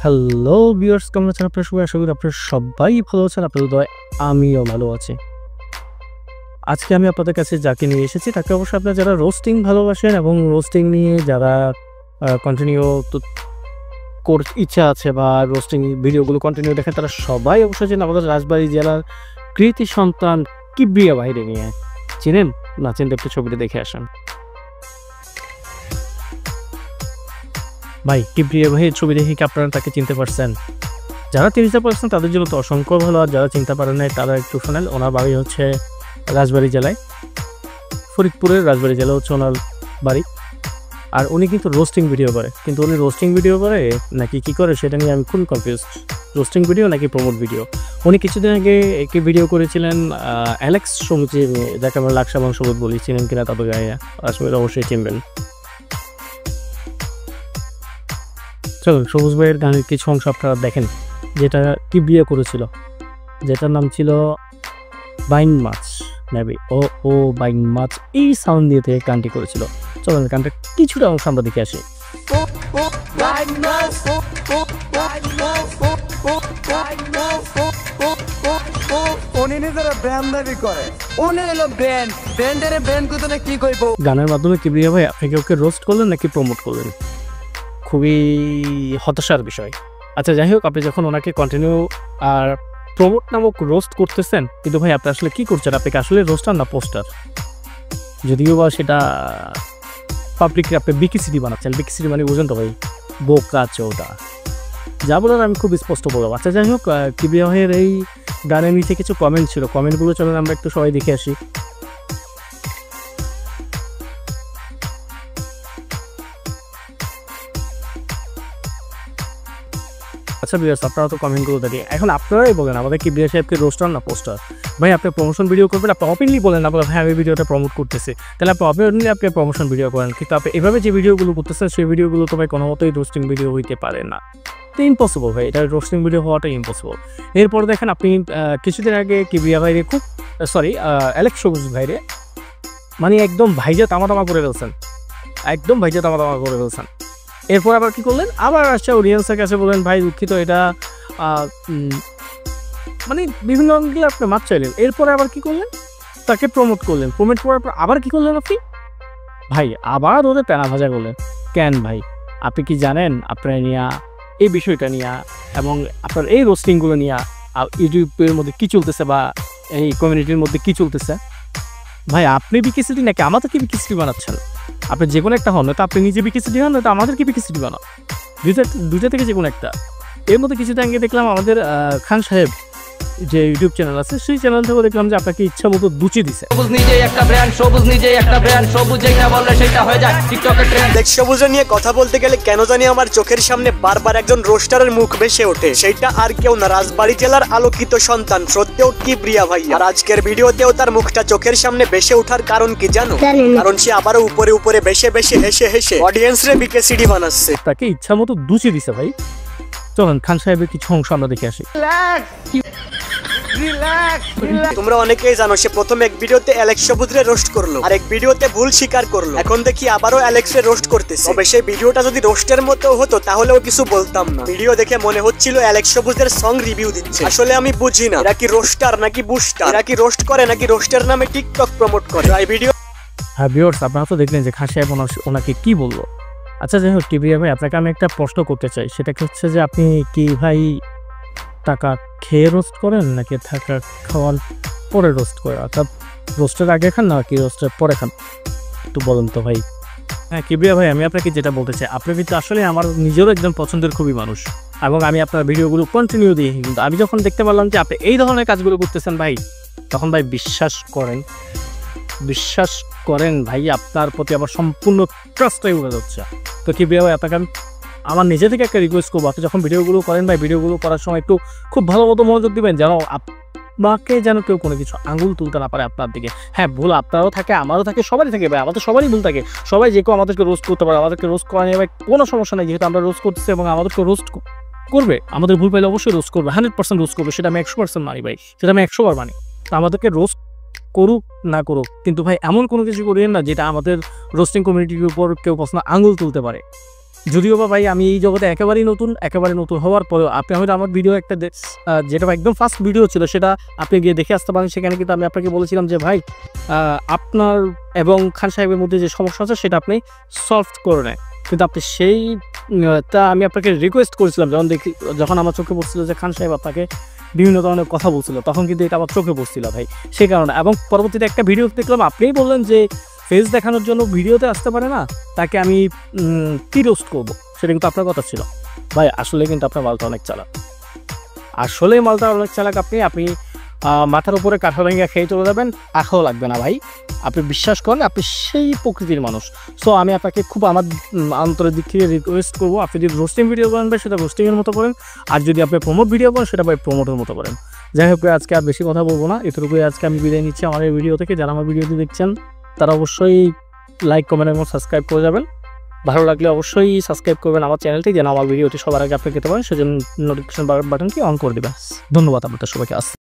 Hello viewers, কেমন আছেন আপনারা সবাই? আশা করি আপনারা সবাই ভালো আছেন। আপনাদের দয়ায় আমিও ভালো আছি। আজকে আমি আপনাদের কাছে যাকে নিয়ে এসেছি তাকে অবশ্যই আপনারা যারা রোস্টিং ভালোবাসেন এবং রোস্টিং নিয়ে যারা কন্টিনিউ ইচ্ছা আছে বা রোস্টিং ভিডিওগুলো কন্টিনিউ দেখেন তারা সবাই অবশ্যই চেনেন আমাদের রাজবাড়ী জেলার কৃতি সন্তান কিবরিয়া ভাইরে নিয়ে। চিনেন না? চিনতে একটু ছবিটা দেখে আসেন। ভাই, কিবরিয়া ভাইয়ের ছবি দেখে কি আপনারা তাকে চিনতে পারছেন? যারা চিনতে পারছেন তাদের জন্য তো অসংখ্য ভালো, আর যারা চিনতে পারেন নাই তারা একটু শোনেন। ওনার বাড়ি হচ্ছে রাজবাড়ী জেলায়, ফরিদপুরের রাজবাড়ী জেলা হচ্ছে ওনার বাড়ি। আর উনি কিন্তু রোস্টিং ভিডিও করে, কিন্তু উনি রোস্টিং ভিডিও করে নাকি কি করে সেটা নিয়ে আমি খুবই কনফিউজ। রোস্টিং ভিডিও নাকি প্রমোট ভিডিও? উনি কিছুদিন আগে একটি ভিডিও করেছিলেন অ্যালেক্স সবুজের, যাকে আমরা লাকসা এবং সবুজ বলি। চিনেন কিনা তবে গায়ে আসলে অবশ্যই চিনবেন। চলো সবুজ ভাইয়ের গানের কিছু অংশ আপনারা দেখেন, যেটা কি বিয়ে করেছিল, যেটার নাম ছিল বাইন মাছ মেবি। ও বাইন মাছ এই সাউন্ড দিয়ে থেকে গানটি করেছিল। চলো গানটা কিছুটা অংশ আমরা দেখে আসি। গানের মাধ্যমে কিবরিয়া ভাই আপনি ওকে রোস্ট করলেন নাকি প্রমোট করলেন? খুবই হতাশার বিষয়। আচ্ছা যাই হোক, আপনি যখন ওনাকে কন্টিনিউ আর প্রমোট নামক রোস্ট করতেছেন, কিন্তু ভাই আপনি আসলে কি করছেন? আপনি কি আসলে রোস্টার না পোস্টার? যদিও বা সেটা পাবলিককে আপনি বিকিসিডি বানাচ্ছেন। বিকিসিডি মানে বুঝেন তো ভাই, বোকা চোদা। যা বলার আমি খুব স্পষ্ট বললাম। আচ্ছা যাই হোক, কিবরিয়া ভাইয়ের এই গানের নিচে কিছু কমেন্ট ছিল, কমেন্টগুলো চলেন আমরা একটু সবাই দেখে আসি। আচ্ছা ভিউয়ার্স, আপনারা তো কমেন্টগুলো দেখি। এখন আপনারাই বলেন আমাদের কিবরিয়া সাহেবকে রোস্টার না পোস্টার? ভাই আপনি প্রমোশন ভিডিও করবেন, আপনি ওপেনলি বলেন না ভাই আমি ভিডিওটা প্রমোট করতেছি, তাহলে আপনি ওপেনলি আপনি প্রমোশন ভিডিও করেন। কিন্তু আপনি এভাবে যে ভিডিওগুলো করতেছেন সেই ভিডিওগুলো তো ভাই কোনো মতোই রোস্টিং ভিডিও হইতে পারে না। তো ইম্পসিবল ভাই, এটা রোস্টিং ভিডিও হওয়াটা ইম্পসিবল। এরপর দেখেন আপনি কিছুদিন আগে কিবরিয়া ভাইরে অ্যালেক্স সবুজ ভাইরে মানে একদম ভাইজা তামা করে ফেলছেন, একদম ভাইজা তামা করে ফেলছেন। এরপর আবার কি করলেন? আবার আসছে অডিয়েন্সের কাছে বললেন ভাই দুঃখিত, এটা মানে বিভিন্ন অঙ্গলে আপনি মাপ চাইলেন। এরপরে আবার কি করলেন? তাকে প্রমোট করলেন। প্রমোট করার পর আবার কি করলেন আপনি? ভাই আবার ওদের প্যানা ভাজা করলেন কেন ভাই? আপনি কি জানেন আপনার নিয়ে এই বিষয়টা নিয়ে এবং আপনার এই রোস্টিংগুলো নিয়ে ইউটিউবের মধ্যে কী চলতেছে বা এই কমিউনিটির মধ্যে কী চলতেছে? ভাই আপনি বিকিসিডি নাকি আমাদেরকে বিকিসিডি বানাচ্ছেন? আপনি যে কোনো একটা হন, নয়তো আপনি নিজে বিকিসিডি হন, নয়তো আমাদেরকে বিকিসিডি বানান। দুইটা থেকে যে কোনো একটা। এর মধ্যে কিছুদিন আগে দেখলাম আমাদের খান সাহেব যে ইউটিউব চ্যানেল আছে, সেই চ্যানেল থেকে দেখলাম যে আপনাকে ইচ্ছা মতো দুচি দিছে। সবুজ নিজেই একটা ব্র্যান্ড, সবুজ নিজেই একটা ব্র্যান্ড, সবুজ যেটা বলে সেটা হয়ে যায় টিকটকের ট্রেন্ড। দেখ সবুজের নিয়ে কথা বলতে গেলে কেন জানি আমার চোখের সামনে বারবার একজন রোস্টারের মুখ ভেসে ওঠে। সেইটা আর কেউ না, রাজবাড়ী জেলার আলোকিত সন্তান শ্রদ্ধেয় কিবরিয়া ভাই। আর আজকের ভিডিওতেও তার মুখটা চোখের সামনে ভেসে ওঠার কারণ কি জানো? কারণ সে আবারও উপরে উপরে বেশে বেশে হেসে অডিয়েন্স রে বিকেসিডি বানাচ্ছে। তাকে ইচ্ছা মতো দুচি দিছে ভাই। চলুন খান সাহেবের কিছু অংশ আমরা দেখে আসি। তোমরা অনেকেই জানো সে প্রথম এক ভিডিওতে অ্যালেক্স সবুজরে রোস্ট করলো, আর এক ভিডিওতে ভুল স্বীকার করলো। এখন দেখি আবারও অ্যালেক্সে রোস্ট করতেছে। তবে সেই ভিডিওটা যদি রোস্টের মতো হতো তাহলেও কিছু বলতাম না। ভিডিও দেখে মনে হচ্ছিল অ্যালেক্স সবুজের সং রিভিউ দিচ্ছে। আসলে আমি বুঝি না এরা কি রোস্টার নাকি বুস্টার, এরা কি রোস্ট করে নাকি রোস্টের নামে টিকটক প্রমোট করে। এই ভিডিও হ্যাঁ ভিউয়ার্স, আপনারা তো দেখলেন যে খান সাহেব ওনাকে কি বললো। আচ্ছা যাই হোক কিবরিয়া ভাই, আপনাকে আমি একটা প্রশ্ন করতে চাই। সেটা হচ্ছে যে আপনি কি ভাই টাকা খেয়ে রোস্ট করেন নাকি টাকা খাওয়ার পরে রোস্ট করেন? অর্থাৎ রোস্টের আগে খান না কি রোস্টের পরে খান? একটু বলেন তো ভাই। হ্যাঁ কিবরিয়া ভাই, আমি আপনাকে যেটা বলতে চাই, আপনি কিন্তু আসলে আমার নিজেরও একজন পছন্দের খুবই মানুষ এবং আমি আপনার ভিডিওগুলো কন্টিনিউ দিই। কিন্তু আমি যখন দেখতে পারলাম যে আপনি এই ধরনের কাজগুলো করতেছেন ভাই, তখন ভাই বিশ্বাস করেন ভাই আপনার প্রতি আবার সম্পূর্ণ ট্রাস্টটাই উড়ে যাচ্ছে। তো কিবরিয়া ভাই, আপনাকে আমি আমার নিজে থেকে একটা রিকোয়েস্ট করবো, আপনি যখন ভিডিওগুলো করেন ভাই, ভিডিওগুলো করার সময় একটু খুব ভালো মতো মনোযোগ দিবেন, যেন আপনাকে যেন কেউ কোনো কিছু আঙুল তুলতে না পারে আপনার দিকে। হ্যাঁ ভুল আপনারও থাকে, আমারও থাকে, সবারই থাকে ভাই, আমাদের সবারই ভুল থাকে। সবাই যে কেউ আমাদেরকে রোস্ট করতে পারে, আমাদেরকে রোস্ট করা নিয়ে ভাই কোনো সমস্যা নেই, যেহেতু আমরা রোস্ট করতেছি এবং আমাদেরকে রোস্ট করবে, আমাদের ভুল পাইলে অবশ্যই রোস্ট করবে, 100% রোস্ট করবে, সেটা আমি 100% মানি ভাই, সেটা আমি 100 বার মানি। তো আমাদেরকে রোস্ট করুক না করুক, কিন্তু ভাই এমন কোনো কিছু করিয়েন না যেটা আমাদের রোস্টিং কমিউনিটির উপর কেউ প্রশ্ন আঙুল তুলতে পারে। যদিও বা ভাই আমি এই জগতে একেবারে নতুন হওয়ার পরেও আপনি হয়তো আমার ভিডিও একটা যেটা একদম ফার্স্ট ভিডিও ছিল সেটা আপনি গিয়ে দেখে আসতে পারেন। সেখানে কিন্তু আমি আপনাকে বলেছিলাম যে ভাই আপনার এবং খান সাহেবের মধ্যে যে সমস্যা আছে সেটা আপনি সলভ করে নেয়, কিন্তু আপনি তা আমি আপনাকে রিকোয়েস্ট করেছিলাম যখন আমার চোখে পড়ছিল যে খান সাহেব আপনাকে বিভিন্ন ধরনের কথা বলছিল, তখন কিন্তু এটা আমার চোখে পড়ছিল ভাই। সেই কারণে এবং পরবর্তীতে একটা ভিডিও দেখলাম আপনিই বললেন যে ফেস দেখানোর জন্য ভিডিওতে আসতে পারে না, তাকে আমি কি রোস্ট করবো, সেটা কিন্তু আপনার কথা ছিল ভাই। আসলে কিন্তু আপনার মালটা অনেক চালাক, আপনি মাথার উপরে কাঁঠাল ভেঙে খেয়ে চলে যাবেন, আখাও লাগবে না ভাই। আপনি বিশ্বাস করেন আপনি সেই প্রকৃতির মানুষ। সো আমি আপনাকে খুব আমার অন্তরের দিক থেকে রিকোয়েস্ট করবো, আপনি যদি রোস্টিং ভিডিও করেন ভাই সেটা রোস্টিংয়ের মতো করেন, আর যদি আপনি প্রমোট ভিডিও করেন সেটা ভাই প্রমোটের মতো করেন। যাই হোক আজকে আর বেশি কথা বলবো না, এতটুকুই আজকে আমি বিদায় নিচ্ছি আমার এই ভিডিও থেকে। যারা আমার ভিডিওটি দেখছেন তারা অবশ্যই লাইক, কমেন্ট এবং সাবস্ক্রাইব করে যাবেন। ভালো লাগলে অবশ্যই সাবস্ক্রাইব করবেন আমার চ্যানেলটি, যেন আমার ভিডিওটি সবার আগে আপনি পেতে পারেন, সেজন্য নোটিফিকেশন বাটনটি অন করে দেবেন। ধন্যবাদ আপনাদের সবাইকে।